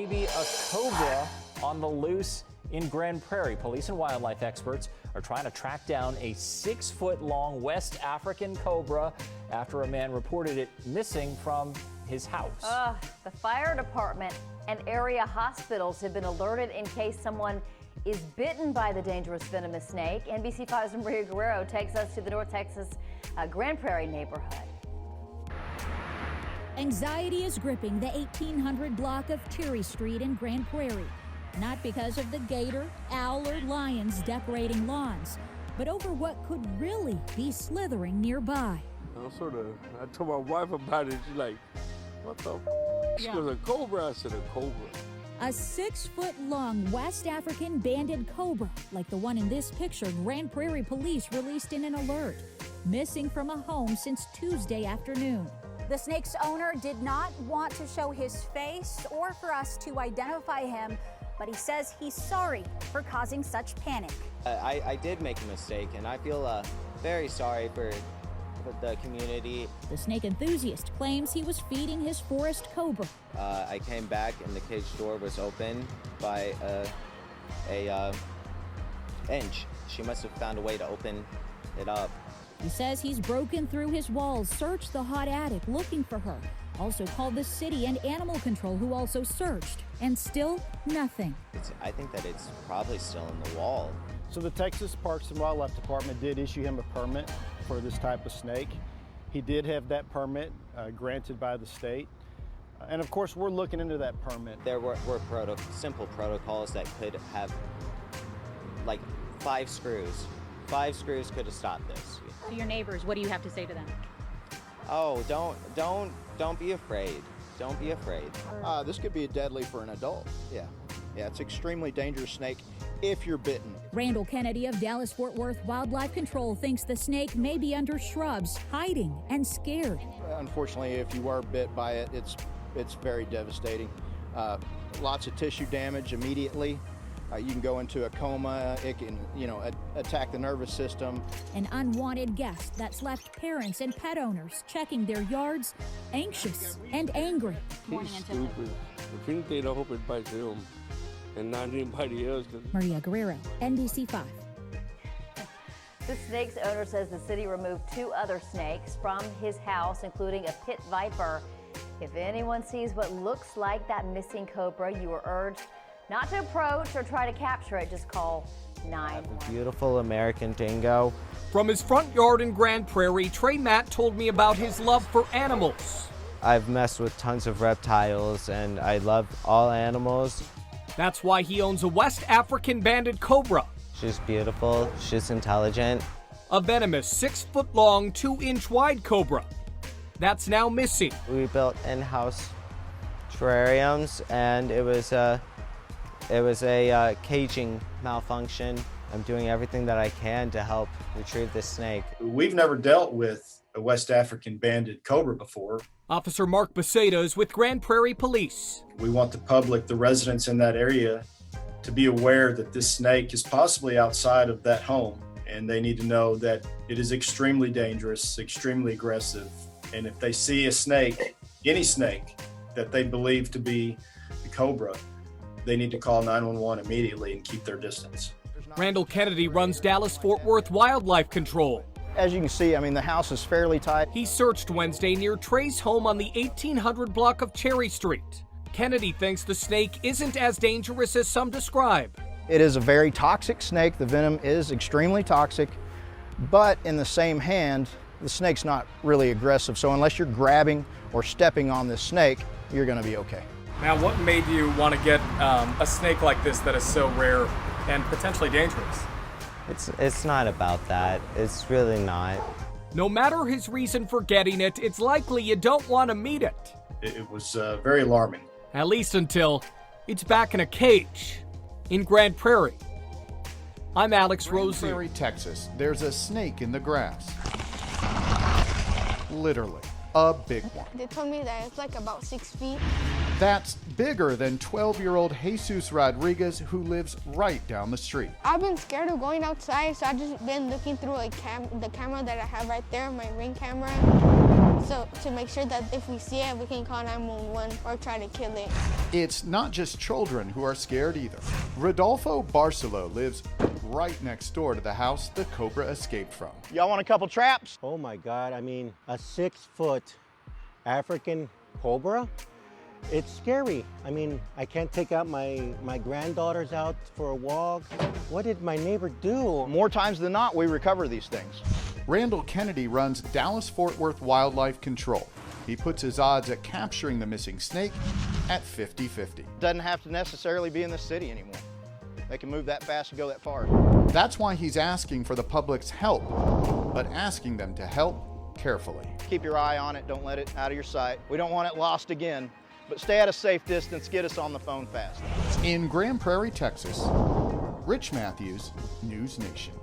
maybe a cobra on the loose in Grand Prairie. Police and wildlife experts are trying to track down a 6-foot-long West African cobra after a man reported it missing from his house. The fire department and area hospitals have been alerted in case someone is bitten by the dangerous venomous snake. NBC5's Maria Guerrero takes us to the North Texas Grand Prairie neighborhood. Anxiety is gripping the 1800 block of Prairie Street in Grand Prairie. Not because of the gator, owl, or lions decorating lawns, but over what could really be slithering nearby. I told my wife about it. She's like, what the f? She goes, a cobra? I said, a cobra. A 6-foot-long West African banded cobra, like the one in this picture, Grand Prairie police released in an alert. Missing from a home since Tuesday afternoon. The snake's owner did not want to show his face or for us to identify him, but he says he's sorry for causing such panic. I did make a mistake, and I feel very sorry for the community. The snake enthusiast claims he was feeding his forest cobra. I came back and the cage door was open by a inch. She must have found a way to open it up. He says he's broken through his walls, searched the hot attic looking for her. Also called the city and animal control, who also searched, and still nothing. I think that it's probably still in the wall. So the Texas Parks and Wildlife Department did issue him a permit for this type of snake. He did have that permit granted by the state. And of course, we're looking into that permit. There were simple protocols that could have, like, 5 screws. 5 screws could have stopped this. To your neighbors, what do you have to say to them? Oh, don't be afraid. Don't be afraid. This could be deadly for an adult. Yeah, it's extremely dangerous snake if you're bitten. Randall Kennedy of Dallas-Fort Worth Wildlife Control thinks the snake may be under shrubs, hiding and scared. Unfortunately, if you are bit by it, it's very devastating. Lots of tissue damage immediately. You can go into a coma. It can, attack the nervous system. An unwanted guest that's left parents and pet owners checking their yards, anxious and angry. He's stupid. If anything, I hope it bites him and not anybody else. Maria Guerrero, NBC5. The snake's owner says the city removed 2 other snakes from his house, including a pit viper. If anyone sees what looks like that missing cobra, you are urged not to approach or try to capture it. Just call 911. Beautiful American dingo. From his front yard in Grand Prairie, Trey Matt told me about his love for animals. I've messed with tons of reptiles, and I love all animals. That's why he owns a West African banded cobra. She's beautiful. She's intelligent. A venomous 6-foot-long, 2-inch-wide cobra that's now missing. We built in-house terrariums, and it was a caging malfunction. I'm doing everything that I can to help retrieve this snake. We've never dealt with a West African banded cobra before. Officer Mark Beseda is with Grand Prairie Police. We want the public, the residents in that area, to be aware that this snake is possibly outside of that home, and they need to know that it is extremely dangerous, extremely aggressive, and if they see a snake, any snake that they believe to be the cobra, they need to call 911 immediately and keep their distance. Randall Kennedy runs Dallas-Fort Worth Wildlife Control. As you can see, the house is fairly tight. He searched Wednesday near Trey's home on the 1800 block of Prairie Street. Kennedy thinks the snake isn't as dangerous as some describe. It is a very toxic snake. The venom is extremely toxic, but in the same hand, the snake's not really aggressive. So unless you're grabbing or stepping on this snake, you're gonna be okay. Now, what made you want to get a snake like this that is so rare and potentially dangerous? It's not about that. It's really not. No matter his reason for getting it, it's likely you don't want to meet it. It was very alarming. At least until it's back in a cage in Grand Prairie. I'm Alex Rosie. Prairie, Texas. There's a snake in the grass. Literally, a big one. They told me that it's like about 6 feet. That's bigger than 12-year-old Jesus Rodriguez, who lives right down the street. I've been scared of going outside, so I've just been looking through the camera that I have right there, my Ring camera. so to make sure that if we see it, we can call 911 or try to kill it. It's not just children who are scared either. Rodolfo Barcelo lives right next door to the house the Cobra escaped from. Y'all want a couple traps? Oh my God, I mean, a 6-foot African cobra? It's scary. I mean, I can't take out my granddaughters out for a walk. What did my neighbor do? More times than not, we recover these things. Randall Kennedy runs Dallas-Fort Worth Wildlife Control. He puts his odds at capturing the missing snake at 50-50. Doesn't have to necessarily be in the city anymore. They can move that fast and go that far. That's why he's asking for the public's help, but asking them to help carefully. Keep your eye on it, don't let it out of your sight. We don't want it lost again, but stay at a safe distance, get us on the phone fast. In Grand Prairie, Texas, Rich Matthews, News Nation.